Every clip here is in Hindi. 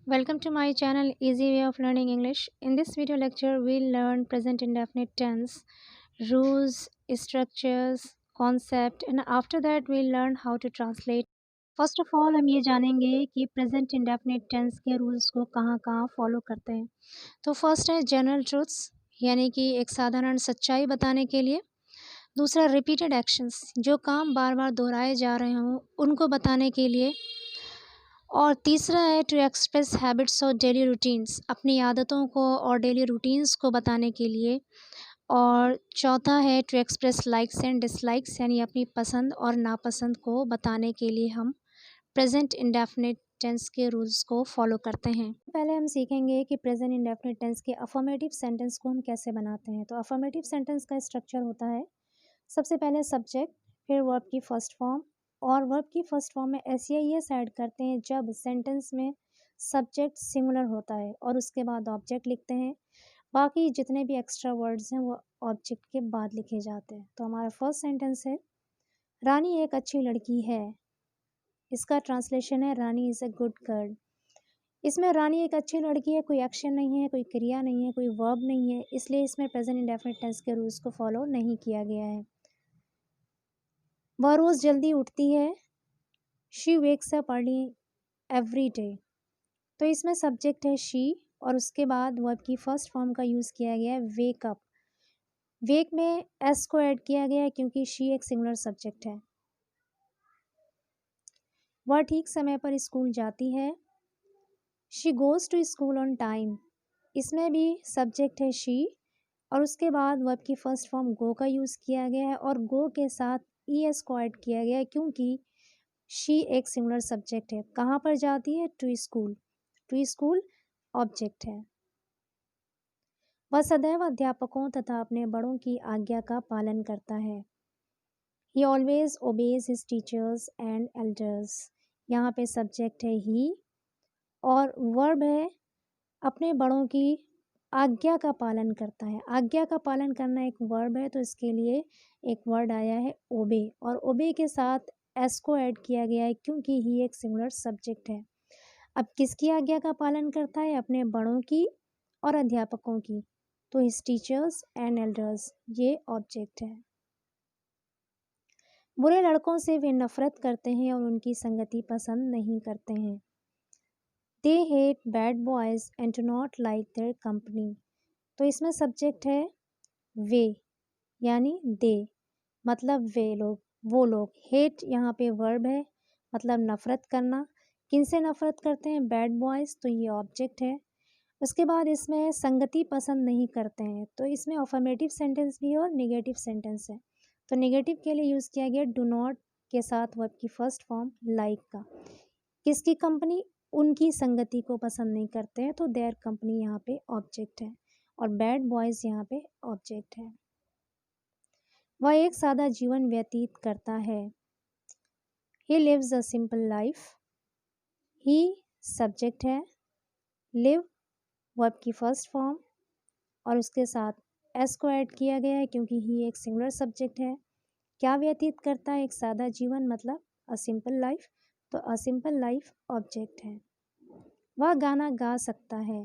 Welcome to my channel Easy Way of Learning English. In this video lecture, we'll learn present indefinite tense, rules, structures, concept, and after that we'll learn how to translate. First of all, हम ये जानेंगे कि present indefinite tense के rules को कहाँ कहाँ follow करते हैं. तो first है general truths, यानी कि एक साधारण सच्चाई बताने के लिए. दूसरा repeated actions, जो काम बार बार दोहराए जा रहे हों उनको बताने के लिए. और तीसरा है टू एक्सप्रेस हैबिट्स और डेली रूटीन्स, अपनी आदतों को और डेली रूटीन्स को बताने के लिए. और चौथा है to express likes and dislikes, यानी अपनी पसंद और नापसंद को बताने के लिए हम प्रेजेंट इंडेफिनिट टेंस के रूल्स को फॉलो करते हैं. पहले हम सीखेंगे कि प्रेजेंट इंडेफिनिट टेंस के अफर्मेटिव सेंटेंस को हम कैसे बनाते हैं. तो अफर्मेटिव सेंटेंस का स्ट्रक्चर होता है सबसे पहले सब्जेक्ट, फिर वर्ब की फर्स्ट फॉर्म, और वर्ब की फर्स्ट फॉर्म में एस ऐड करते हैं जब सेंटेंस में सब्जेक्ट सिमिलर होता है, और उसके बाद ऑब्जेक्ट लिखते हैं. बाकी जितने भी एक्स्ट्रा वर्ड्स हैं वो ऑब्जेक्ट के बाद लिखे जाते हैं. तो हमारा फर्स्ट सेंटेंस है रानी एक अच्छी लड़की है. इसका ट्रांसलेशन है रानी इज़ अ गुड गर्ल. इसमें रानी एक अच्छी लड़की है, कोई एक्शन नहीं है, कोई क्रिया नहीं है, कोई वर्ब नहीं है, इसलिए इसमें प्रेजेंट इंडेफिनिट टेंस के रूल्स को फॉलो नहीं किया गया है. वह रोज़ जल्दी उठती है. She wakes up early every day. तो इसमें सब्जेक्ट है शी, और उसके बाद वर्ब की फर्स्ट फॉर्म का यूज़ किया गया है वेक अप. वेक में एस को ऐड किया गया है क्योंकि शी एक सिंगुलर सब्जेक्ट है. वह ठीक समय पर स्कूल जाती है. She goes to school on time. इसमें भी सब्जेक्ट है शी, और उसके बाद वर्ब की फर्स्ट फॉर्म गो का यूज़ किया गया है, और गो के साथ ई एस को ऐड किया गया है क्योंकि शी एक सिंगुलर सब्जेक्ट है. कहाँ पर जाती है? To school. To school object है. वह सदैव अध्यापकों तथा अपने बड़ों की आज्ञा का पालन करता है. ही always obeys his teachers and elders. यहाँ पे सब्जेक्ट है ही, और वर्ब है अपने बड़ों की आज्ञा का पालन करता है. आज्ञा का पालन करना एक वर्ब है, तो इसके लिए एक वर्ड आया है ओबे, और ओबे के साथ एस को ऐड किया गया है क्योंकि ही एक सिंगुलर सब्जेक्ट है. अब किसकी आज्ञा का पालन करता है? अपने बड़ों की और अध्यापकों की. तो हिज टीचर्स एंड एल्डर्स ये ऑब्जेक्ट है. बुरे लड़कों से वे नफरत करते हैं और उनकी संगति पसंद नहीं करते हैं. They hate bad boys and do not like their company. तो इसमें सब्जेक्ट है वे, यानी दे, मतलब वे लोग, वो लोग. हेट यहाँ पे वर्ब है, मतलब नफरत करना. किनसे नफरत करते हैं? बैड बॉयज़, तो ये ऑब्जेक्ट है. उसके बाद इसमें संगति पसंद नहीं करते हैं, तो इसमें अफर्मेटिव सेंटेंस भी है और नेगेटिव सेंटेंस है. तो नेगेटिव के लिए यूज़ किया गया डू नॉट के साथ वर्ब की फर्स्ट फॉर्म लाइक का. किसकी कंपनी? उनकी संगति को पसंद नहीं करते हैं, तो देयर कंपनी यहाँ पे ऑब्जेक्ट है, और बैड बॉयज़ यहाँ पे ऑब्जेक्ट है. वह एक सादा जीवन व्यतीत करता है. He lives a simple life. He subject है, लिव वर्ब की फर्स्ट फॉर्म, और उसके साथ एस को ऐड किया गया है क्योंकि ही एक सिंगुलर सब्जेक्ट है. क्या व्यतीत करता है? एक सादा जीवन, मतलब अ सिंपल लाइफ, तो अ सिंपल लाइफ ऑब्जेक्ट है. वह गाना गा सकता है.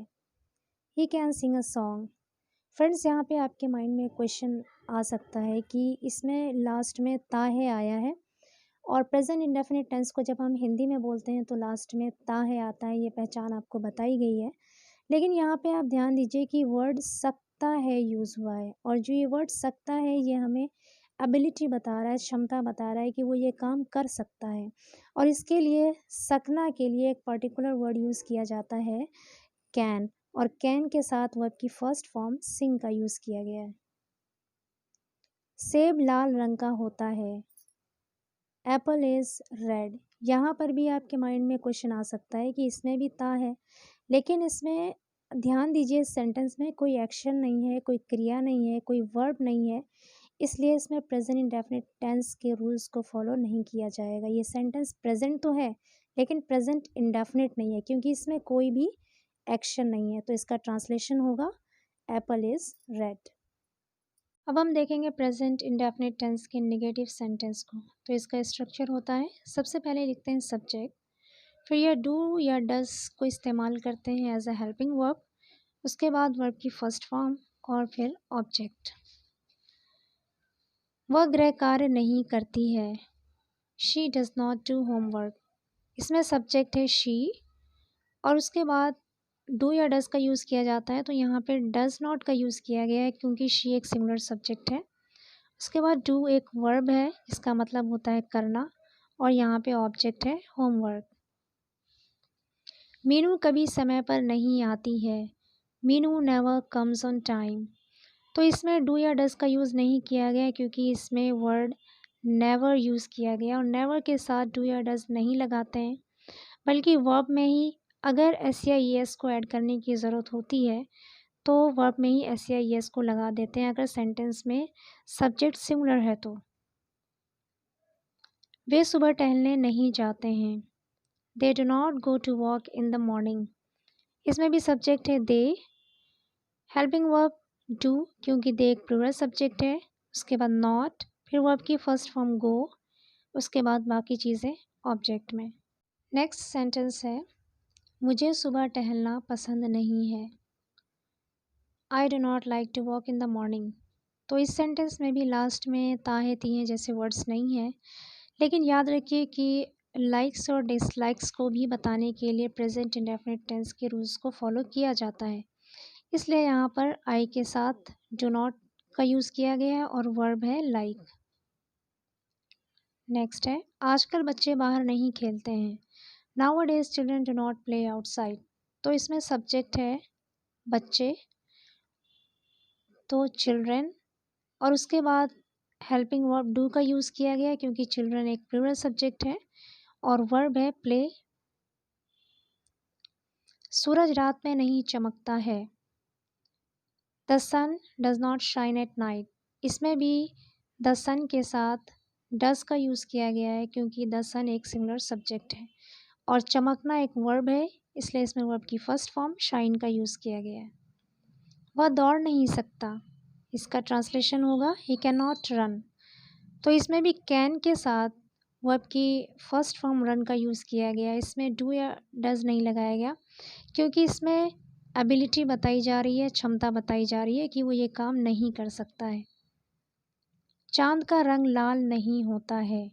He can sing a song. Friends, यहाँ पे आपके माइंड में क्वेश्चन आ सकता है कि इसमें लास्ट में ता है आया है, और प्रेजेंट इंडेफिनिट टेंस को जब हम हिंदी में बोलते हैं तो लास्ट में ता है आता है. ये पहचान आपको बताई गई है, लेकिन यहाँ पे आप ध्यान दीजिए कि वर्ड सकता है यूज़ हुआ है, और जो ये वर्ड सकता है ये हमें एबिलिटी बता रहा है, क्षमता बता रहा है कि वो ये काम कर सकता है. और इसके लिए सकना के लिए एक पर्टिकुलर वर्ड यूज़ किया जाता है कैन, और कैन के साथ वर्ब की फर्स्ट फॉर्म सिंग का यूज़ किया गया है. सेब लाल रंग का होता है. Apple is red. यहाँ पर भी आपके माइंड में क्वेश्चन आ सकता है कि इसमें भी ता है, लेकिन इसमें ध्यान दीजिए सेंटेंस में कोई एक्शन नहीं है, कोई क्रिया नहीं है, कोई वर्ब नहीं है, इसलिए इसमें प्रेजेंट इंडेफिनिट टेंस के रूल्स को फॉलो नहीं किया जाएगा. ये सेंटेंस प्रेजेंट तो है, लेकिन प्रेजेंट इंडेफिनिट नहीं है क्योंकि इसमें कोई भी एक्शन नहीं है. तो इसका ट्रांसलेशन होगा एप्पल इज़ रेड. अब हम देखेंगे प्रेजेंट इंडेफिनिट टेंस के नेगेटिव सेंटेंस को. तो इसका स्ट्रक्चर होता है सबसे पहले लिखते हैं सब्जेक्ट, फिर यह डू या डस को इस्तेमाल करते हैं एज अ हेल्पिंग वर्ब, उसके बाद वर्ब की फर्स्ट फॉर्म और फिर ऑब्जेक्ट। वह गृह कार्य नहीं करती है, she does not do homework. इसमें सब्जेक्ट है शी और उसके बाद डू या डज का यूज़ किया जाता है, तो यहाँ पे डज नॉट का यूज़ किया गया है क्योंकि शी एक सिंगुलर सब्जेक्ट है। उसके बाद डू एक वर्ब है जिसका मतलब होता है करना और यहाँ पे ऑब्जेक्ट है होमवर्क। मीनू कभी समय पर नहीं आती है, Meenu never comes on time. तो इसमें डू या डज का यूज़ नहीं किया गया क्योंकि इसमें वर्ड नेवर यूज़ किया गया और नेवर के साथ डू या डज नहीं लगाते हैं, बल्कि वर्ब में ही अगर एस या ई एस को ऐड करने की ज़रूरत होती है तो वर्ब में ही एस या ई एस को लगा देते हैं अगर सेंटेंस में सब्जेक्ट सिमिलर है तो। वे सुबह टहलने नहीं जाते हैं, they do not go to walk in the morning. इसमें भी सब्जेक्ट है दे, हेल्पिंग वर्ब डू क्योंकि दे एक प्लूरल सब्जेक्ट है, उसके बाद नॉट, फिर वर्ब की फर्स्ट फॉर्म गो, उसके बाद बाकी चीज़ें ऑब्जेक्ट में। नेक्स्ट सेंटेंस है मुझे सुबह टहलना पसंद नहीं है, I do not like to walk in the morning. तो इस सेंटेंस में भी लास्ट में ताहे तिहे जैसे वर्ड्स नहीं हैं, लेकिन याद रखिए कि लाइक्स और डिसलाइक्स को भी बताने के लिए प्रेजेंट इंडेफिनिट टेंस के रूल्स को फॉलो किया जाता है, इसलिए यहाँ पर आई के साथ डू नॉट का यूज़ किया गया है और वर्ब है लाइक। नेक्स्ट है आजकल बच्चे बाहर नहीं खेलते हैं, now a days children do not play outside. तो इसमें सब्जेक्ट है बच्चे, तो चिल्ड्रन और उसके बाद हेल्पिंग वर्ब डू का यूज़ किया गया क्योंकि चिल्ड्रन एक प्लूरल सब्जेक्ट है और वर्ब है प्ले। सूरज रात में नहीं चमकता है, the sun does not shine at night. इसमें भी द सन के साथ डज का यूज़ किया गया है क्योंकि द सन एक सिंगुलर सब्जेक्ट है और चमकना एक वर्ब है, इसलिए इसमें वर्ब की फर्स्ट फॉर्म शाइन का यूज़ किया गया है। वह दौड़ नहीं सकता, इसका ट्रांसलेशन होगा ही कैन नॉट रन। तो इसमें भी कैन के साथ वर्ब की फर्स्ट फॉर्म रन का यूज़ किया गया, इसमें डू या डज नहीं लगाया गया क्योंकि इसमें एबिलिटी बताई जा रही है, क्षमता बताई जा रही है कि वो ये काम नहीं कर सकता है। चांद का रंग लाल नहीं होता है,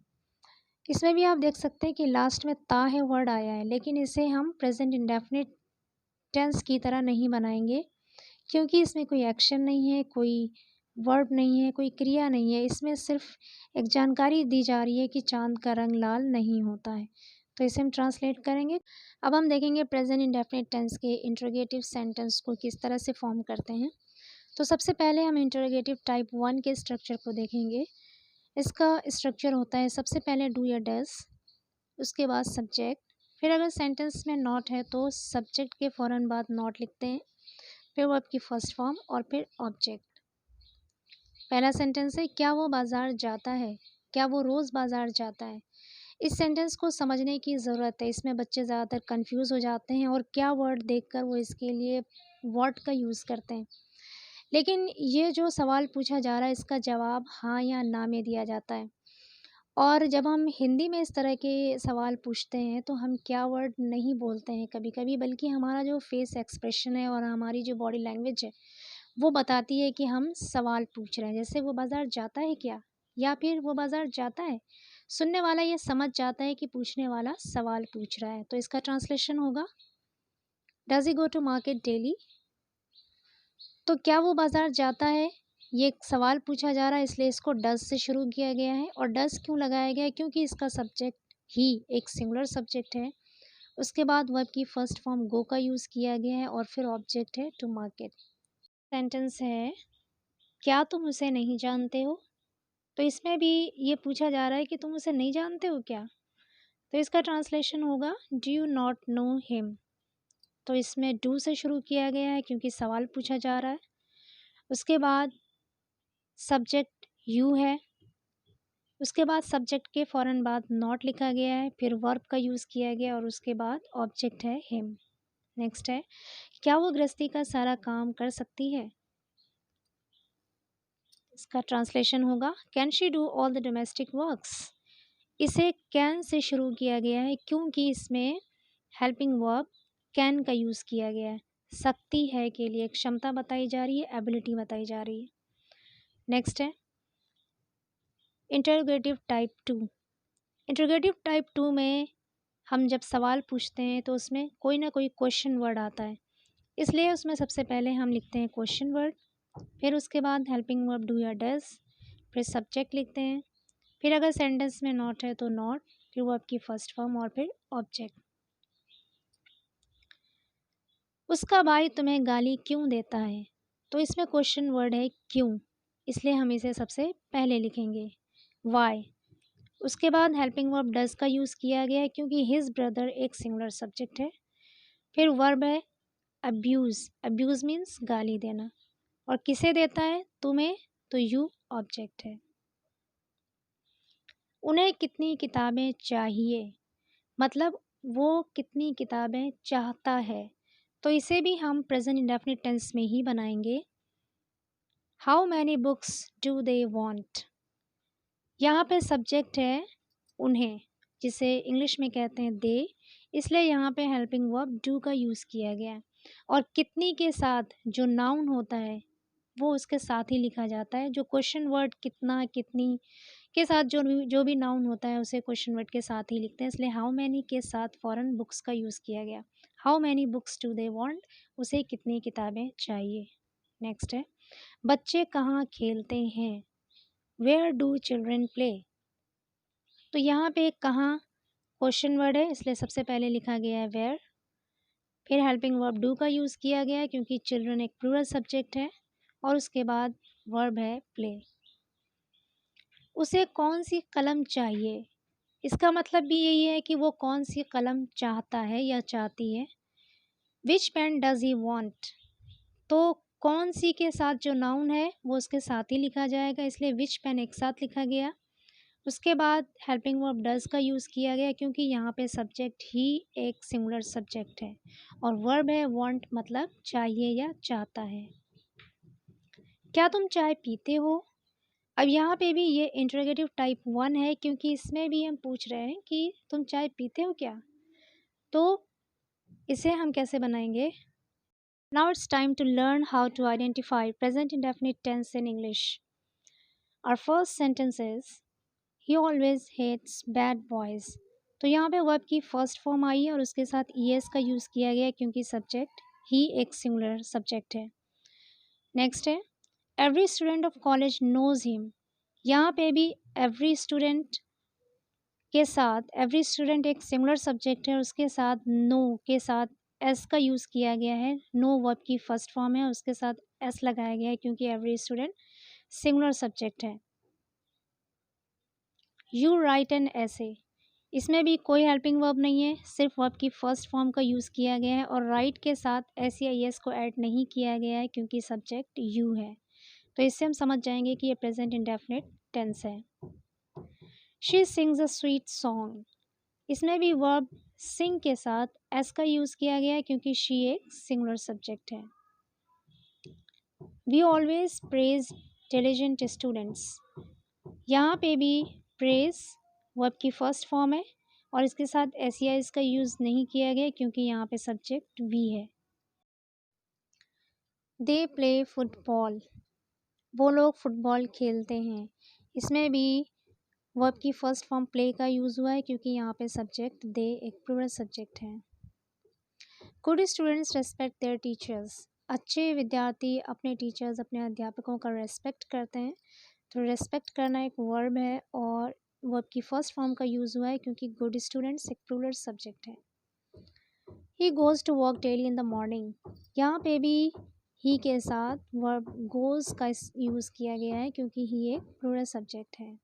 इसमें भी आप देख सकते हैं कि लास्ट में ता है वर्ड आया है, लेकिन इसे हम प्रेजेंट इंडेफिनिट टेंस की तरह नहीं बनाएंगे क्योंकि इसमें कोई एक्शन नहीं है, कोई वर्ब नहीं है, कोई क्रिया नहीं है, इसमें सिर्फ एक जानकारी दी जा रही है कि चांद का रंग लाल नहीं होता है। तो इसे हम ट्रांसलेट करेंगे। अब हम देखेंगे प्रेजेंट इंडेफिनिट टेंस के इंटरोगेटिव सेंटेंस को किस तरह से फॉर्म करते हैं। तो सबसे पहले हम इंटरोगेटिव टाइप 1 के स्ट्रक्चर को देखेंगे। इसका स्ट्रक्चर होता है सबसे पहले डू या डज, उसके बाद सब्जेक्ट, फिर अगर सेंटेंस में नॉट है तो सब्जेक्ट के फ़ौरन बाद नॉट लिखते हैं, फिर वर्ब की फर्स्ट फॉर्म और फिर ऑब्जेक्ट। पहला सेंटेंस है क्या वो बाज़ार जाता है, क्या वो रोज़ बाज़ार जाता है। इस सेंटेंस को समझने की ज़रूरत है, इसमें बच्चे ज़्यादातर कंफ्यूज हो जाते हैं और क्या वर्ड देखकर वो इसके लिए व्हाट का यूज़ करते हैं। लेकिन ये जो सवाल पूछा जा रहा है इसका जवाब हाँ या ना में दिया जाता है और जब हम हिंदी में इस तरह के सवाल पूछते हैं तो हम क्या वर्ड नहीं बोलते हैं कभी कभी, बल्कि हमारा जो फेस एक्सप्रेशन है और हमारी जो बॉडी लैंग्वेज है वो बताती है कि हम सवाल पूछ रहे हैं। जैसे वो बाज़ार जाता है क्या, या फिर वो बाज़ार जाता है, सुनने वाला ये समझ जाता है कि पूछने वाला सवाल पूछ रहा है। तो इसका ट्रांसलेशन होगा does he go to market daily. तो क्या वो बाज़ार जाता है, ये एक सवाल पूछा जा रहा है इसलिए इसको डज से शुरू किया गया है। और डज क्यों लगाया गया है, क्योंकि इसका सब्जेक्ट ही एक सिंगुलर सब्जेक्ट है। उसके बाद वर्ब की फर्स्ट फॉर्म गो का यूज़ किया गया है और फिर ऑब्जेक्ट है टू मार्केट। सेंटेंस है क्या तुम उसे नहीं जानते हो। तो इसमें भी ये पूछा जा रहा है कि तुम उसे नहीं जानते हो क्या। तो इसका ट्रांसलेशन होगा do you not know him. तो इसमें डू से शुरू किया गया है क्योंकि सवाल पूछा जा रहा है। उसके बाद सब्जेक्ट यू है, उसके बाद सब्जेक्ट के फ़ौरन बाद नॉट लिखा गया है, फिर वर्ब का यूज़ किया गया और उसके बाद ऑब्जेक्ट है हिम। नेक्स्ट है क्या वो गृहस्थी का सारा काम कर सकती है। इसका ट्रांसलेशन होगा can she do all the domestic works. इसे कैन से शुरू किया गया है क्योंकि इसमें हेल्पिंग वर्ब कैन का यूज़ किया गया है। सकती है के लिए क्षमता बताई जा रही है, एबिलिटी बताई जा रही है। नेक्स्ट है इंटरोगेटिव टाइप 2। इंटरोगेटिव टाइप 2 में हम जब सवाल पूछते हैं तो उसमें कोई ना कोई क्वेश्चन वर्ड आता है, इसलिए उसमें सबसे पहले हम लिखते हैं क्वेश्चन वर्ड, फिर उसके बाद हेल्पिंग वर्ब डू या डज, फिर सब्जेक्ट लिखते हैं, फिर अगर सेंटेंस में नॉट है तो नॉट, फिर वर्ब की फर्स्ट फॉर्म और फिर ऑब्जेक्ट। उसका भाई तुम्हें गाली क्यों देता है, तो इसमें क्वेश्चन वर्ड है क्यों, इसलिए हम इसे सबसे पहले लिखेंगे वाई। उसके बाद हेल्पिंग वर्ब डज का यूज़ किया गया है क्योंकि हिज ब्रदर एक सिंगुलर सब्जेक्ट है। फिर वर्ब है अब्यूज़, अब्यूज़ मीन्स गाली देना, और किसे देता है, तुम्हें, तो यू ऑब्जेक्ट है। उन्हें कितनी किताबें चाहिए, मतलब वो कितनी किताबें चाहता है, तो इसे भी हम प्रेजेंट इंडेफिनिट टेंस में ही बनाएंगे। How many books do they want, यहाँ पे सब्जेक्ट है उन्हें, जिसे इंग्लिश में कहते हैं दे, इसलिए यहाँ पे हेल्पिंग वर्ब डू का यूज़ किया गया है। और कितनी के साथ जो नाउन होता है वो उसके साथ ही लिखा जाता है। जो क्वेश्चन वर्ड कितना, कितनी के साथ जो भी नाउन होता है उसे क्वेश्चन वर्ड के साथ ही लिखते हैं, इसलिए हाउ मैनी के साथ फॉरन बुक्स का यूज़ किया गया। How many books do they want, उसे कितनी किताबें चाहिए। नेक्स्ट है बच्चे कहाँ खेलते हैं, वेयर डू चिल्ड्रन प्ले, तो यहाँ पे कहाँ क्वेश्चन वर्ड है, इसलिए सबसे पहले लिखा गया है वेयर, फिर हेल्पिंग वर्ब डू का यूज़ किया गया है क्योंकि चिल्ड्रन एक प्लूरल सब्जेक्ट है, और उसके बाद वर्ब है प्ले। उसे कौन सी कलम चाहिए, इसका मतलब भी यही है कि वो कौन सी कलम चाहता है या चाहती है। विच पेन डज ही वॉन्ट, तो कौन सी के साथ जो नाउन है वो उसके साथ ही लिखा जाएगा, इसलिए विच पेन एक साथ लिखा गया। उसके बाद हेल्पिंग वर्ब डज का यूज़ किया गया क्योंकि यहाँ पे सब्जेक्ट ही एक सिंगुलर सब्जेक्ट है, और वर्ब है वांट, मतलब चाहिए या चाहता है। क्या तुम चाय पीते हो, अब यहाँ पे भी ये इंटरोगेटिव टाइप 1 है क्योंकि इसमें भी हम पूछ रहे हैं कि तुम चाय पीते हो क्या, तो इसे हम कैसे बनाएंगे। Now it's time to learn how to identify present indefinite tense in English. Our first sentence is he always hates bad boys, तो यहाँ पे वर्ब की फर्स्ट फॉर्म आई है और उसके साथ ईएस का यूज़ किया गया है क्योंकि सब्जेक्ट ही एक सिंगुलर सब्जेक्ट है। नेक्स्ट है every student of college knows him, यहाँ पे भी एवरी स्टूडेंट के साथ एवरी स्टूडेंट एक सिंगुलर सब्जेक्ट है, उसके साथ नो के साथ एस का यूज़ किया गया है। नो वर्ब की फर्स्ट फॉर्म है, उसके साथ एस लगाया गया है क्योंकि एवरी स्टूडेंट सिंगुलर सब्जेक्ट है। यू राइट एन ऐसे, इसमें भी कोई हेल्पिंग वर्ब नहीं है, सिर्फ वर्ब की फर्स्ट फॉर्म का यूज़ किया गया है, और राइट के साथ एस या एस को ऐड नहीं किया गया है क्योंकि सब्जेक्ट यू है, तो इससे हम समझ जाएंगे कि ये प्रेजेंट इंडेफिनिट टेंस है। She sings a sweet song, इसमें भी वर्ब सिंग के साथ एस का यूज़ किया गया है क्योंकि शी एक सिंगुलर सब्जेक्ट है। We always praise diligent students, यहाँ पे भी प्रेज वर्ब की फर्स्ट फॉर्म है और इसके साथ एस या एस का यूज़ नहीं किया गया क्योंकि यहाँ पे सब्जेक्ट वी है। दे प्ले फुटबॉल, वो लोग फुटबॉल खेलते हैं, इसमें भी वर्ब की फर्स्ट फॉर्म प्ले का यूज़ हुआ है क्योंकि यहाँ पे सब्जेक्ट दे एक प्लूरल सब्जेक्ट है। Good students respect there teachers, अच्छे विद्यार्थी अपने टीचर्स, अपने अध्यापकों का रेस्पेक्ट करते हैं, तो रेस्पेक्ट करना एक वर्ब है और वर्ब की फर्स्ट फॉर्म का यूज़ हुआ है क्योंकि गुड स्टूडेंट्स एक प्लूरल सब्जेक्ट है। He goes to work daily in the morning, यहाँ पे भी ही के साथ वर्ब गोज़ का यूज़ किया गया है क्योंकि ही एक प्लूरल सब्जेक्ट है।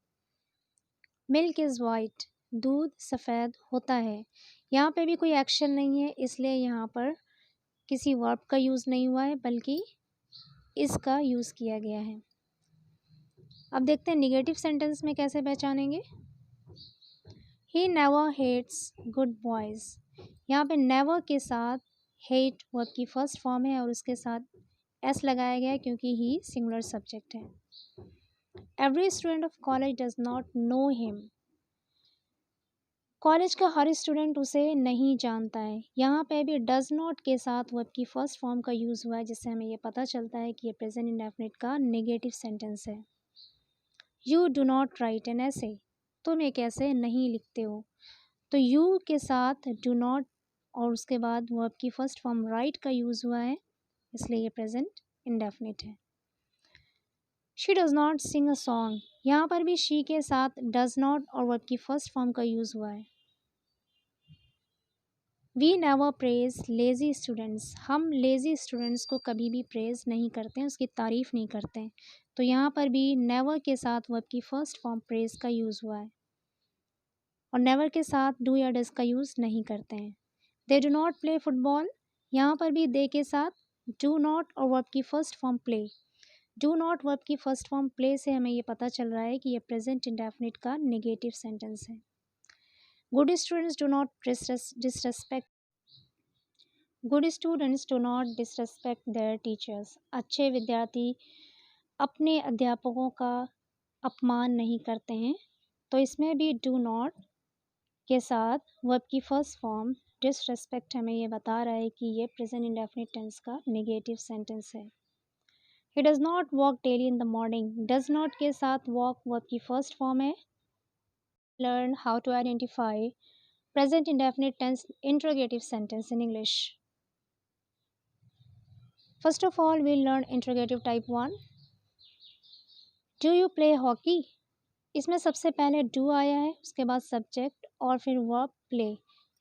मिल्क इज़ वाइट, दूध सफ़ेद होता है, यहाँ पे भी कोई एक्शन नहीं है इसलिए यहाँ पर किसी वर्ब का यूज़ नहीं हुआ है बल्कि इसका यूज़ किया गया है। अब देखते हैं निगेटिव सेंटेंस में कैसे पहचानेंगे। He never hates good boys, यहाँ पे नेवर के साथ हेट वर्ब की फर्स्ट फॉर्म है और उसके साथ एस लगाया गया है क्योंकि ही सिंगुलर सब्जेक्ट है। Every student of college does not know him, college का हर स्टूडेंट उसे नहीं जानता है। यहाँ पे भी डज़ नॉट के साथ वर्ब की फर्स्ट फॉर्म का यूज़ हुआ है, जिससे हमें ये पता चलता है कि ये प्रेजेंट इंडेफिनिट का नेगेटिव सेंटेंस है। You do not write an ऐसे, तुम एक ऐसे नहीं लिखते हो। तो यू के साथ डू नॉट और उसके बाद वर्ब की फर्स्ट फॉर्म राइट का यूज़ हुआ है, इसलिए ये प्रेजेंट इंडेफिनिट है। She does not sing a song, यहाँ पर भी शी के साथ डज़ नॉट और वर्ब की फर्स्ट फॉर्म का यूज़ हुआ है। We never praise lazy students, हम लेज़ी स्टूडेंट्स को कभी भी प्रेज़ नहीं करते हैं, उसकी तारीफ़ नहीं करते हैं। तो यहाँ पर भी नेवर के साथ वर्ब की फर्स्ट फॉर्म प्रेज़ का यूज़ हुआ है और नेवर के साथ डू या डज़ का यूज़ नहीं करते हैं। They do not play football, यहाँ पर भी दे के साथ डू नॉट और वर्ब की first form play. Do not verb की फर्स्ट फॉर्म प्ले से हमें ये पता चल रहा है कि ये प्रेजेंट इंडेफिनिट का नेगेटिव सेंटेंस है। Good students do not disrespect, good students do not disrespect there teachers, अच्छे विद्यार्थी अपने अध्यापकों का अपमान नहीं करते हैं। तो इसमें भी डू नॉट के साथ वर्ब की फर्स्ट फॉर्म डिसरेस्पेक्ट हमें ये बता रहा है कि ये प्रेजेंट इंडेफिनिट टेंस का नेगेटिव सेंटेंस है। He does not walk daily in the morning, does not के साथ वॉक वर्ब की फर्स्ट फॉर्म है। Learn how to identify present indefinite tense interrogative sentence in English. First of all, we'll learn interrogative type 1. Do you play hockey? इसमें सबसे पहले do आया है, उसके बाद subject और फिर verb play।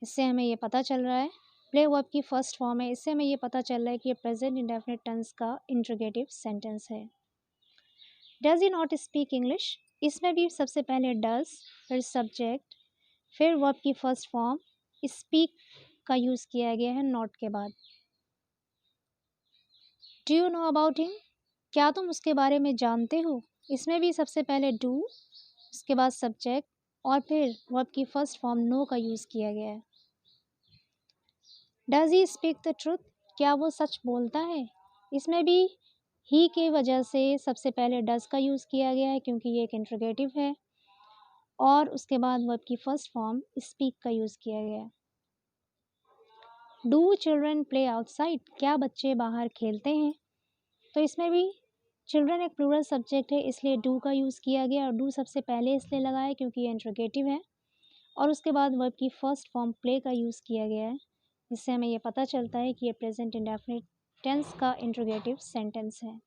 इससे हमें ये पता चल रहा है play verb की फर्स्ट फॉर्म है। इससे हमें ये पता चल रहा है कि ये प्रेजेंट इंडेफिनिट टेंस का इंट्रोगेटिव सेंटेंस है। Does he not speak English? इसमें भी सबसे पहले does, फिर subject, फिर verb की फर्स्ट फॉर्म speak का यूज़ किया गया है not के बाद। Do you know about him, क्या तुम उसके बारे में जानते हो? इसमें भी सबसे पहले डू, उसके बाद सब्जेक्ट और फिर वर्ब की फर्स्ट फॉर्म नो का यूज़ किया गया है। Does he speak the truth, क्या वो सच बोलता है? इसमें भी ही के वजह से सबसे पहले डज का यूज़ किया गया है क्योंकि ये एक इंट्रोगेटिव है और उसके बाद वर्ब की फर्स्ट फॉर्म स्पीक का यूज़ किया गया है। डू चिल्ड्रन प्ले आउटसाइड, क्या बच्चे बाहर खेलते हैं? तो इसमें भी चिल्ड्रन एक प्लूरल सब्जेक्ट है, इसलिए डू का यूज़ किया गया और डू सबसे पहले इसलिए लगा है क्योंकि ये इंट्रोगेटिव है और उसके बाद वर्ब की फर्स्ट फॉर्म प्ले का यूज़ किया गया है। इससे हमें ये पता चलता है कि ये प्रेजेंट इंडेफिनिट टेंस का इंट्रोगेटिव सेंटेंस है।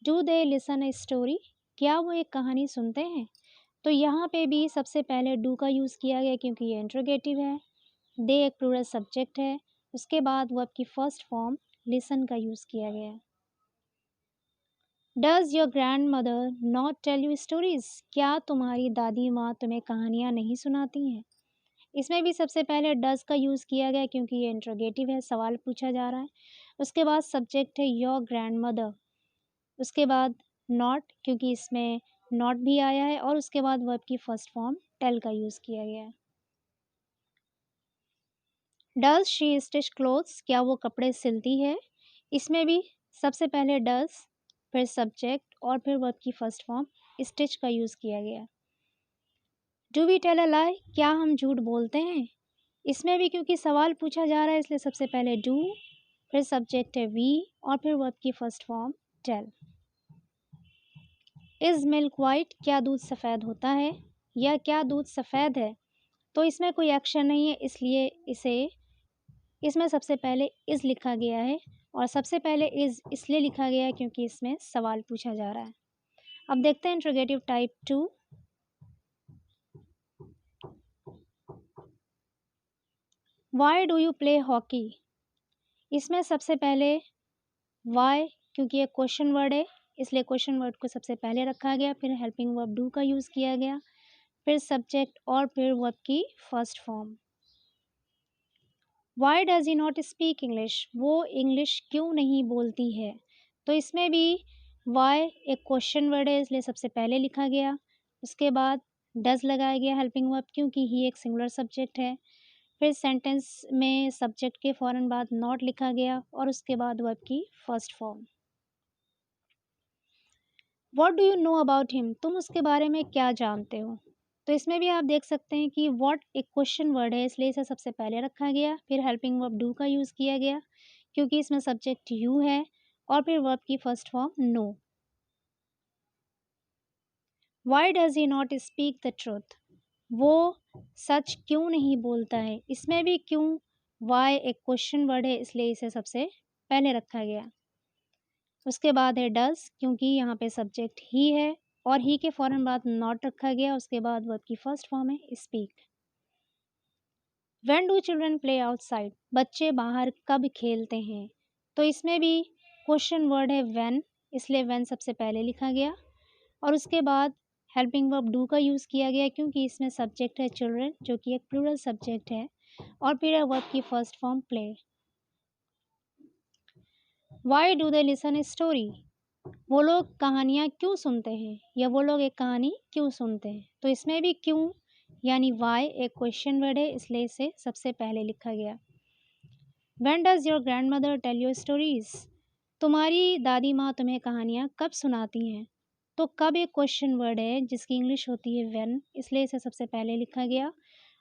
Do they listen a story, क्या वो एक कहानी सुनते हैं? तो यहाँ पे भी सबसे पहले डू का यूज़ किया गया क्योंकि ये इंट्रोगेटिव है। दे एक प्लूरल सब्जेक्ट है, उसके बाद वर्ब की फर्स्ट फॉर्म लिसन का यूज़ किया गया है। Does your grandmother not tell you stories, क्या तुम्हारी दादी माँ तुम्हें कहानियाँ नहीं सुनाती हैं? इसमें भी सबसे पहले डज़ का यूज़ किया गया क्योंकि ये इंट्रोगेटिव है, सवाल पूछा जा रहा है। उसके बाद सब्जेक्ट है योर ग्रैंड मदर, उसके बाद नॉट क्योंकि इसमें नॉट भी आया है और उसके बाद वर्ब की फर्स्ट फॉर्म टेल का यूज़ किया गया है। डज़ शी स्टिच क्लोथ्स, क्या वो कपड़े सिलती है? इसमें भी सबसे पहले डज़, फिर सब्जेक्ट और फिर वर्ब की फर्स्ट फॉर्म स्टिच का यूज़ किया गया। डू वी टेल अ लाई, क्या हम झूठ बोलते हैं? इसमें भी क्योंकि सवाल पूछा जा रहा है इसलिए सबसे पहले डू, फिर सब्जेक्ट है वी और फिर वर्ब की first form tell. Is milk white, क्या दूध सफ़ेद होता है या क्या दूध सफ़ेद है? तो इसमें कोई एक्शन नहीं है इसलिए इसमें सबसे पहले इज़ लिखा गया है और सबसे पहले इज़ इसलिए लिखा गया है क्योंकि इसमें सवाल पूछा जा रहा है। अब देखते हैं interrogative type 2। Why do you play hockey, इसमें सबसे पहले वाई क्योंकि ये क्वेश्चन वर्ड है इसलिए क्वेश्चन वर्ड को सबसे पहले रखा गया, फिर हेल्पिंग वर्ब डू का यूज़ किया गया, फिर सब्जेक्ट और फिर वर्ब की first form. Why does he not speak English, वो इंग्लिश क्यों नहीं बोलती है? तो इसमें भी वाई एक क्वेश्चन वर्ड है इसलिए सबसे पहले लिखा गया, उसके बाद डज़ लगाया गया हेल्पिंग वर्ब क्योंकि ही एक सिंगुलर सब्जेक्ट है, फिर सेंटेंस में सब्जेक्ट के फ़ौरन बाद नॉट लिखा गया और उसके बाद वर्ब की first form. What do you know about him, तुम उसके बारे में क्या जानते हो? तो इसमें भी आप देख सकते हैं कि व्हाट एक क्वेश्चन वर्ड है, इसलिए इसे सबसे पहले रखा गया। फिर हेल्पिंग वर्ब डू का यूज़ किया गया क्योंकि इसमें सब्जेक्ट यू है, और फिर वर्ब की first form know. Why does he not speak the truth? वो सच क्यों नहीं बोलता है? इसमें भी क्यों, व्हाई एक क्वेश्चन वर्ड है, इसलिए इसे सबसे पहले रखा गया। उसके बाद है डज़, क्योंकि यहाँ पे सब्जेक्ट ही है, और ही के फ़ौरन बाद नॉट रखा गया। उसके बाद वर्ब की फर्स्ट फॉर्म है speak. When do children play outside? बच्चे बाहर कब खेलते हैं? तो इसमें भी क्वेश्चन वर्ड है व्हेन, इसलिए व्हेन सबसे पहले लिखा गया, और उसके बाद हेल्पिंग वर्ब डू का यूज़ किया गया क्योंकि इसमें सब्जेक्ट है चिल्ड्रन, जो कि एक प्लूरल सब्जेक्ट है, और फिर है वर्ब की first form play. Why do they listen a story? वो लोग कहानियाँ क्यों सुनते हैं, या वो लोग एक कहानी क्यों सुनते हैं? तो इसमें भी क्यों यानी व्हाई एक क्वेश्चन वर्ड है, इसलिए इसे सबसे पहले लिखा गया। When does your grandmother tell you stories? तुम्हारी दादी माँ तुम्हें कहानियाँ कब सुनाती हैं? तो कब एक क्वेश्चन वर्ड है जिसकी इंग्लिश होती है व्हेन, इसलिए इसे सबसे पहले लिखा गया।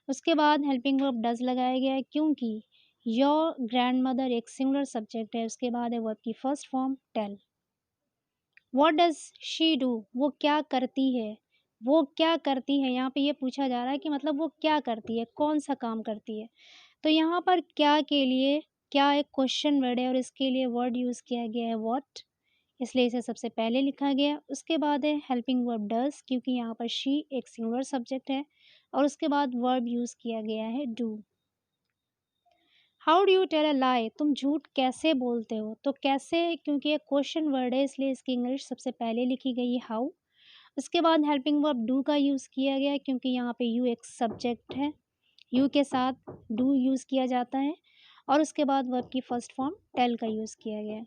उसके बाद हेल्पिंग वर्ब डज़ लगाया गया है क्योंकि योर ग्रैंडमदर एक सिंगुलर सब्जेक्ट है। उसके बाद है वर्ब की first form tell. What does she do? वो क्या करती है? वो क्या करती है, यहाँ पे ये पूछा जा रहा है कि मतलब वो क्या करती है, कौन-सा काम करती है। तो यहाँ पर क्या के लिए क्या एक क्वेश्चन वर्ड है, और इसके लिए वर्ड यूज़ किया गया है व्हाट, इसलिए इसे सबसे पहले लिखा गया। उसके बाद है हेल्पिंग वर्ब डज़, क्योंकि यहाँ पर शी एक सिंगुलर सब्जेक्ट है, और उसके बाद वर्ब यूज़ किया गया है do. How do you tell a lie? तुम झूठ कैसे बोलते हो? तो कैसे, क्योंकि ये क्वेश्चन वर्ड है, इसलिए इसकी इंग्लिश सबसे पहले लिखी गई है हाउ। उसके बाद हेल्पिंग वर्ब डू का यूज़ किया गया है क्योंकि यहाँ पे यू एक सब्जेक्ट है, यू के साथ डू यूज़ किया जाता है, और उसके बाद वर्ब की फर्स्ट फॉर्म टेल का यूज़ किया गया है।